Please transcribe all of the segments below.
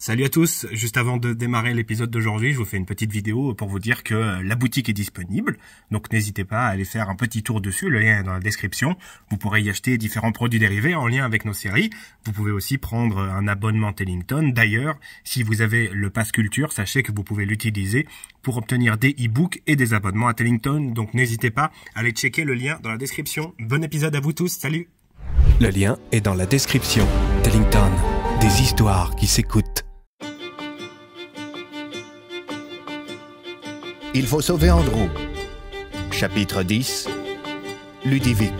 Salut à tous, juste avant de démarrer l'épisode d'aujourd'hui, je vous fais une petite vidéo pour vous dire que la boutique est disponible, donc n'hésitez pas à aller faire un petit tour dessus, le lien est dans la description. Vous pourrez y acheter différents produits dérivés en lien avec nos séries. Vous pouvez aussi prendre un abonnement Tellington. D'ailleurs, si vous avez le Pass Culture, sachez que vous pouvez l'utiliser pour obtenir des e-books et des abonnements à Tellington, donc n'hésitez pas à aller checker le lien dans la description. Bon épisode à vous tous, salut! Le lien est dans la description. Tellington, des histoires qui s'écoutent. Il faut sauver Andrew. Chapitre 10. Ludovic.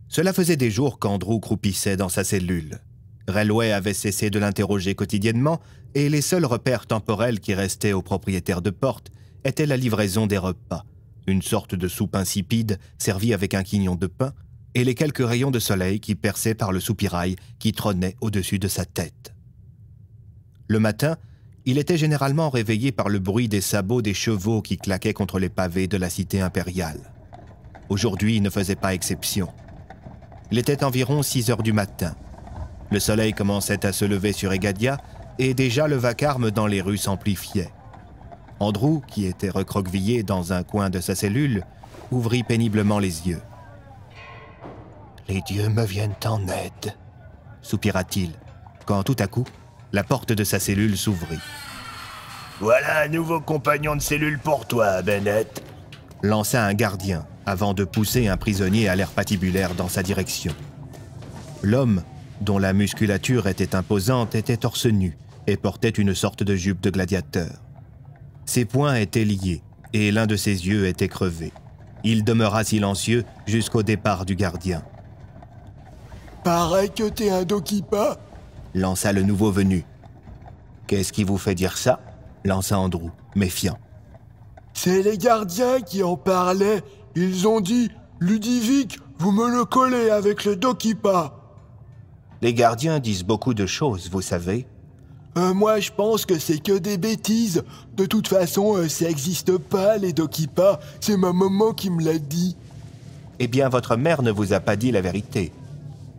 Cela faisait des jours qu'Andrew croupissait dans sa cellule. Railway avait cessé de l'interroger quotidiennement et les seuls repères temporels qui restaient au propriétaire de porte étaient la livraison des repas, une sorte de soupe insipide servie avec un quignon de pain et les quelques rayons de soleil qui perçaient par le soupirail qui trônait au-dessus de sa tête. Le matin, il était généralement réveillé par le bruit des sabots des chevaux qui claquaient contre les pavés de la cité impériale. Aujourd'hui, il ne faisait pas exception. Il était environ 6 heures du matin. Le soleil commençait à se lever sur Egadia et déjà le vacarme dans les rues s'amplifiait. Andrew, qui était recroquevillé dans un coin de sa cellule, ouvrit péniblement les yeux. « Les dieux me viennent en aide », soupira-t-il, quand tout à coup, la porte de sa cellule s'ouvrit. « Voilà un nouveau compagnon de cellule pour toi, Bennett », lança un gardien, avant de pousser un prisonnier à l'air patibulaire dans sa direction. L'homme, dont la musculature était imposante, était torse nu et portait une sorte de jupe de gladiateur. Ses poings étaient liés et l'un de ses yeux était crevé. Il demeura silencieux jusqu'au départ du gardien. « Paraît que t'es un dokipa » lança le nouveau venu. « Qu'est-ce qui vous fait dire ça » lança Andrew, méfiant. « C'est les gardiens qui en parlaient. Ils ont dit « Ludovic, vous me le collez avec le dokipa ». Les gardiens disent beaucoup de choses, vous savez. Moi, je pense que c'est que des bêtises. De toute façon, ça n'existe pas, les dokipas. C'est ma maman qui me l'a dit. Eh bien, votre mère ne vous a pas dit la vérité.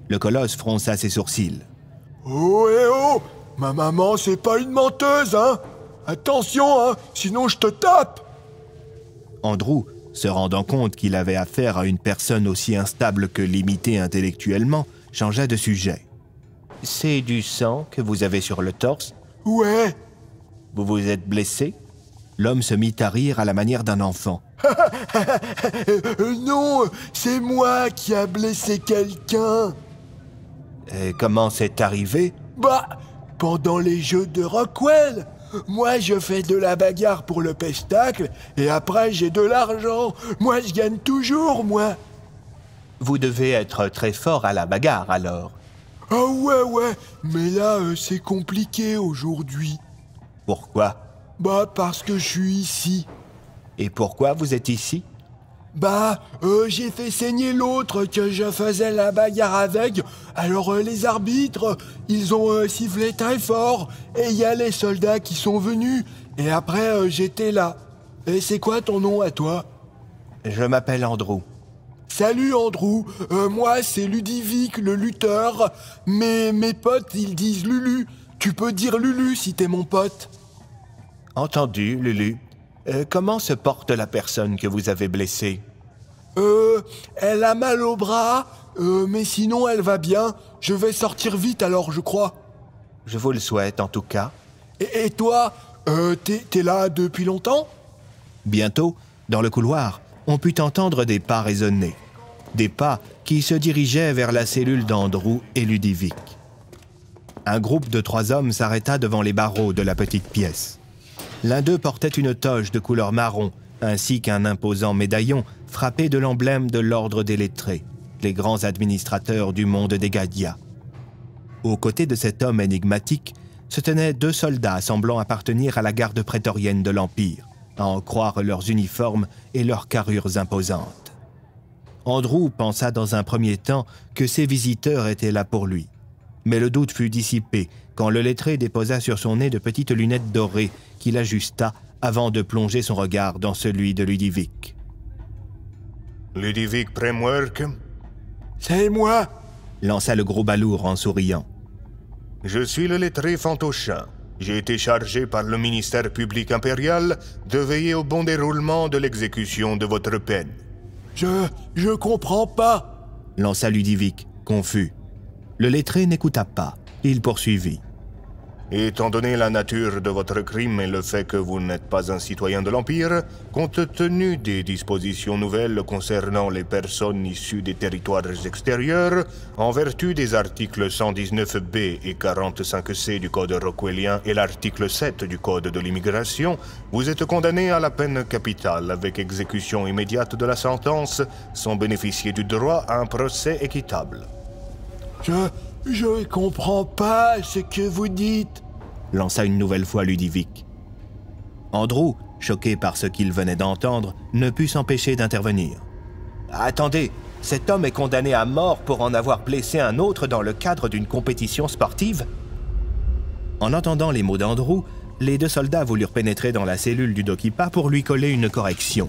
Le colosse fronça ses sourcils. Oh, eh oh! Ma maman, c'est pas une menteuse, hein! Attention, hein! Sinon je te tape! Andrew, se rendant compte qu'il avait affaire à une personne aussi instable que limitée intellectuellement, changea de sujet. C'est du sang que vous avez sur le torse? Ouais. Vous vous êtes blessé? L'homme se mit à rire à la manière d'un enfant. Non, c'est moi qui a blessé quelqu'un. Et comment c'est arrivé? Bah, pendant les jeux de Rockwell. Moi, je fais de la bagarre pour le pestacle, et après, j'ai de l'argent. Moi, je gagne toujours, moi. Vous devez être très fort à la bagarre, alors. Ah ouais, mais là, c'est compliqué aujourd'hui. Pourquoi? Bah, parce que je suis ici. Et pourquoi vous êtes ici? Bah, j'ai fait saigner l'autre que je faisais la bagarre avec. Alors les arbitres, ils ont sifflé très fort. Et il y a les soldats qui sont venus. Et après, j'étais là. Et c'est quoi ton nom à toi? Je m'appelle Andrew. Salut Andrew, moi c'est Ludovic le lutteur. Mais mes potes, ils disent Lulu. Tu peux dire Lulu si t'es mon pote. Entendu, Lulu. Comment se porte la personne que vous avez blessée? Elle a mal au bras, mais sinon elle va bien. Je vais sortir vite alors, je crois. Je vous le souhaite en tout cas. Et toi, t'es là depuis longtemps? Bientôt, dans le couloir, on put entendre des pas résonner. Des pas qui se dirigeaient vers la cellule d'Andrew et Ludovic. Un groupe de 3 hommes s'arrêta devant les barreaux de la petite pièce. L'un d'eux portait une toge de couleur marron, ainsi qu'un imposant médaillon frappé de l'emblème de l'ordre des lettrés, les grands administrateurs du monde d'Egadia. Aux côtés de cet homme énigmatique se tenaient 2 soldats semblant appartenir à la garde prétorienne de l'Empire, à en croire leurs uniformes et leurs carrures imposantes. Andrew pensa dans un premier temps que ces visiteurs étaient là pour lui. Mais le doute fut dissipé quand le lettré déposa sur son nez de petites lunettes dorées qu'il ajusta avant de plonger son regard dans celui de Ludovic. « Ludovic Premwerk ?»« C'est moi !» lança le gros balourd en souriant. Je suis le lettré Fantochin. J'ai été chargé par le ministère public impérial de veiller au bon déroulement de l'exécution de votre peine. Je comprends pas, lança Ludovic, confus. Le lettré n'écouta pas. Il poursuivit. Étant donné la nature de votre crime et le fait que vous n'êtes pas un citoyen de l'Empire, compte tenu des dispositions nouvelles concernant les personnes issues des territoires extérieurs, en vertu des articles 119b et 45c du Code rockwellien et l'article 7 du Code de l'immigration, vous êtes condamné à la peine capitale avec exécution immédiate de la sentence, sans bénéficier du droit à un procès équitable. Je comprends pas ce que vous dites, lança une nouvelle fois Ludovic. Andrew, choqué par ce qu'il venait d'entendre, ne put s'empêcher d'intervenir. Attendez, cet homme est condamné à mort pour en avoir blessé un autre dans le cadre d'une compétition sportive? En entendant les mots d'Andrew, les deux soldats voulurent pénétrer dans la cellule du Dokipa pour lui coller une correction.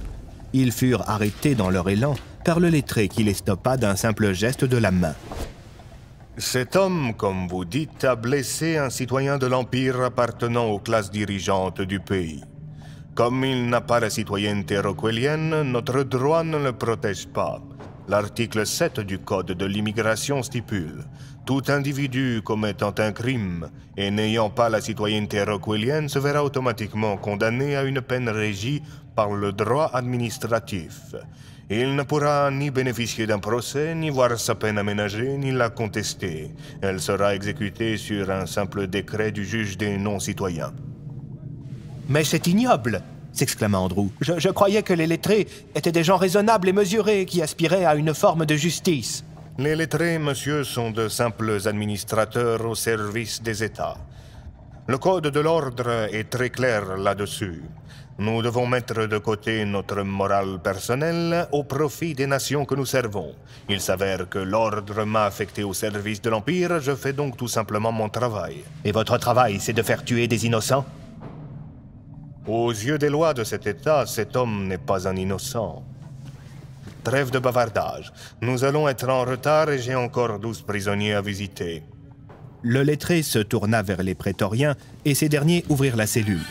Ils furent arrêtés dans leur élan par le lettré qui les stoppa d'un simple geste de la main. Cet homme, comme vous dites, a blessé un citoyen de l'Empire appartenant aux classes dirigeantes du pays. Comme il n'a pas la citoyenneté rockwellienne, notre droit ne le protège pas. L'article 7 du Code de l'immigration stipule « Tout individu commettant un crime et n'ayant pas la citoyenneté rockwellienne se verra automatiquement condamné à une peine régie par le droit administratif. Il ne pourra ni bénéficier d'un procès, ni voir sa peine aménagée, ni la contester. Elle sera exécutée sur un simple décret du juge des non-citoyens. » « Mais c'est ignoble !» s'exclama Andrew. « Je croyais que les lettrés étaient des gens raisonnables et mesurés qui aspiraient à une forme de justice. » Les lettrés, monsieur, sont de simples administrateurs au service des États. Le code de l'ordre est très clair là-dessus. Nous devons mettre de côté notre morale personnelle au profit des nations que nous servons. Il s'avère que l'ordre m'a affecté au service de l'Empire, je fais donc tout simplement mon travail. « Et votre travail, c'est de faire tuer des innocents ?» Aux yeux des lois de cet État, cet homme n'est pas un innocent. Trêve de bavardage. Nous allons être en retard et j'ai encore 12 prisonniers à visiter. Le lettré se tourna vers les prétoriens et ces derniers ouvrirent la cellule.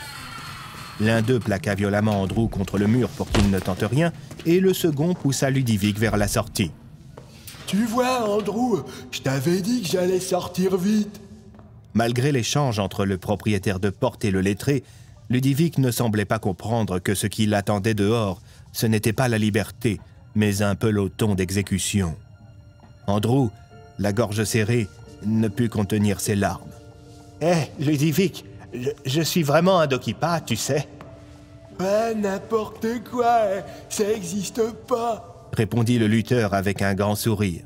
L'un d'eux plaqua violemment Andrew contre le mur pour qu'il ne tente rien et le second poussa Ludovic vers la sortie. « Tu vois, Andrew, je t'avais dit que j'allais sortir vite. » Malgré l'échange entre le propriétaire de porte et le lettré, Ludovic ne semblait pas comprendre que ce qui l'attendait dehors, ce n'était pas la liberté, mais un peloton d'exécution. Andrew, la gorge serrée, ne put contenir ses larmes. « Hé, Ludovic, je suis vraiment un Dokipa, tu sais. »« Ouais, n'importe quoi, ça n'existe pas, » répondit le lutteur avec un grand sourire.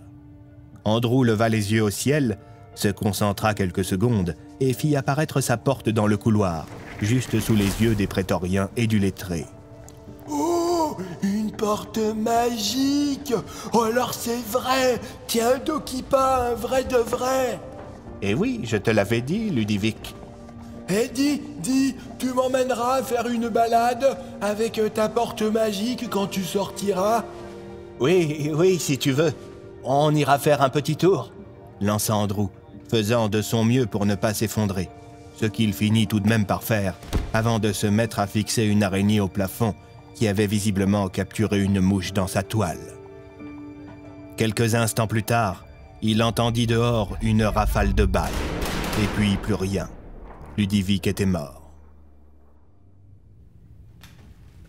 Andrew leva les yeux au ciel, se concentra quelques secondes et fit apparaître sa porte dans le couloir, juste sous les yeux des prétoriens et du lettré. « Oh, une porte magique! Oh, alors c'est vrai! Tiens, Dokipa, un vrai de vrai! » Eh oui, je te l'avais dit, Ludovic. Eh dis, tu m'emmèneras faire une balade avec ta porte magique quand tu sortiras? Oui, si tu veux. On ira faire un petit tour, lança Andrew, faisant de son mieux pour ne pas s'effondrer. Ce qu'il finit tout de même par faire, avant de se mettre à fixer une araignée au plafond qui avait visiblement capturé une mouche dans sa toile. Quelques instants plus tard, il entendit dehors une rafale de balles, et puis plus rien. Ludovic était mort.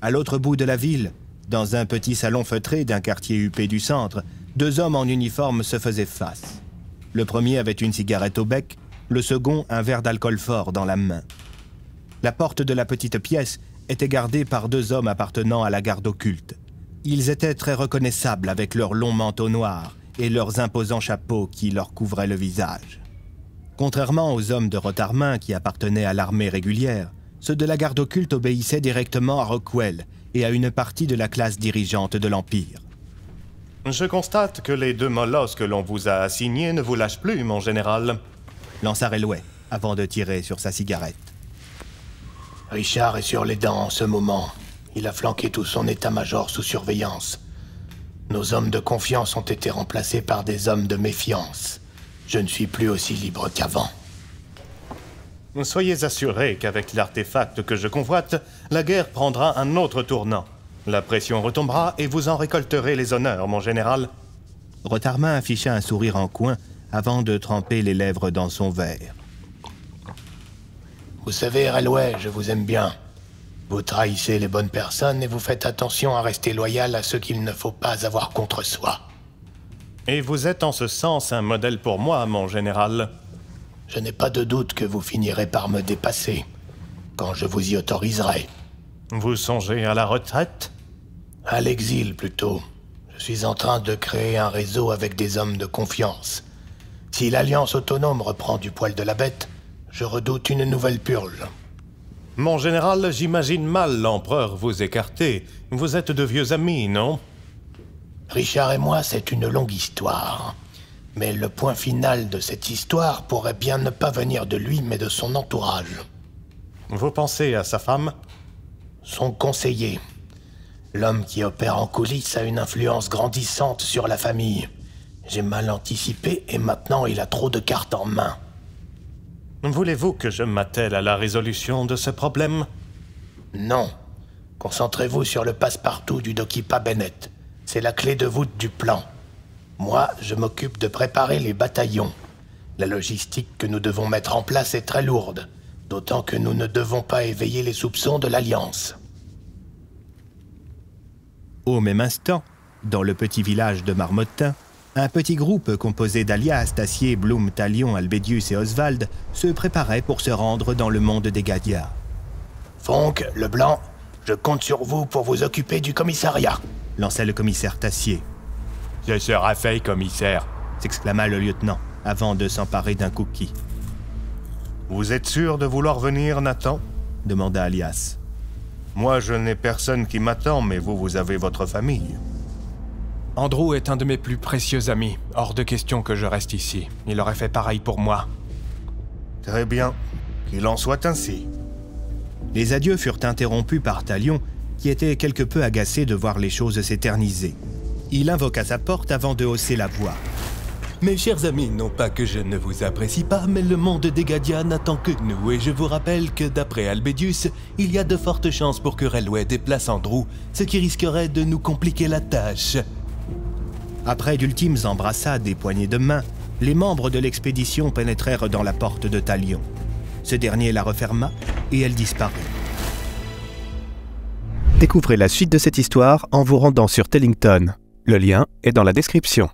À l'autre bout de la ville, dans un petit salon feutré d'un quartier huppé du centre, deux hommes en uniforme se faisaient face. Le premier avait une cigarette au bec, le second un verre d'alcool fort dans la main. La porte de la petite pièce était gardée par deux hommes appartenant à la garde occulte. Ils étaient très reconnaissables avec leurs longs manteaux noirs et leurs imposants chapeaux qui leur couvraient le visage. Contrairement aux hommes de Rotarmin qui appartenaient à l'armée régulière, ceux de la garde occulte obéissaient directement à Rockwell et à une partie de la classe dirigeante de l'Empire. Je constate que les deux molosses que l'on vous a assignés ne vous lâchent plus, mon général, lança Railway, avant de tirer sur sa cigarette. Richard est sur les dents en ce moment. Il a flanqué tout son état-major sous surveillance. Nos hommes de confiance ont été remplacés par des hommes de méfiance. Je ne suis plus aussi libre qu'avant. Soyez assurés qu'avec l'artefact que je convoite, la guerre prendra un autre tournant. La pression retombera et vous en récolterez les honneurs, mon général. Rotarmin afficha un sourire en coin avant de tremper les lèvres dans son verre. Vous savez, Relway, je vous aime bien. Vous trahissez les bonnes personnes et vous faites attention à rester loyal à ceux qu'il ne faut pas avoir contre soi. Et vous êtes en ce sens un modèle pour moi, mon général. Je n'ai pas de doute que vous finirez par me dépasser, quand je vous y autoriserai. Vous songez à la retraite? À l'exil, plutôt. Je suis en train de créer un réseau avec des hommes de confiance. Si l'Alliance autonome reprend du poil de la bête, je redoute une nouvelle purge. Mon général, j'imagine mal l'empereur vous écarter. Vous êtes de vieux amis, non? Richard et moi, c'est une longue histoire. Mais le point final de cette histoire pourrait bien ne pas venir de lui, mais de son entourage. Vous pensez à sa femme? Son conseiller. L'homme qui opère en coulisses a une influence grandissante sur la famille. J'ai mal anticipé et maintenant il a trop de cartes en main. Voulez-vous que je m'attelle à la résolution de ce problème? Non. Concentrez-vous sur le passe-partout du Dokipa Bennett. C'est la clé de voûte du plan. Moi, je m'occupe de préparer les bataillons. La logistique que nous devons mettre en place est très lourde, d'autant que nous ne devons pas éveiller les soupçons de l'Alliance. Au même instant, dans le petit village de Marmottin, un petit groupe composé d'Alias, Tassier, Bloom, Talion, Albedius et Oswald se préparait pour se rendre dans le monde des Gadias. Fonck, Leblanc, je compte sur vous pour vous occuper du commissariat, lança le commissaire Tassier. Ce sera fait, commissaire, s'exclama le lieutenant, avant de s'emparer d'un cookie. Vous êtes sûr de vouloir venir, Nathan? Demanda Alias. Moi, je n'ai personne qui m'attend, mais vous avez votre famille. Andrew est un de mes plus précieux amis. Hors de question que je reste ici. Il aurait fait pareil pour moi. Très bien. Qu'il en soit ainsi. Les adieux furent interrompus par Talion, qui était quelque peu agacé de voir les choses s'éterniser. Il invoqua sa porte avant de hausser la voix. Mes chers amis, non pas que je ne vous apprécie pas, mais le monde des Gadias n'attend que nous, et je vous rappelle que d'après Albedius, il y a de fortes chances pour que Relway déplace Andrew, ce qui risquerait de nous compliquer la tâche. Après d'ultimes embrassades et poignées de main, les membres de l'expédition pénétrèrent dans la porte de Talion. Ce dernier la referma et elle disparut. Découvrez la suite de cette histoire en vous rendant sur Tellington. Le lien est dans la description.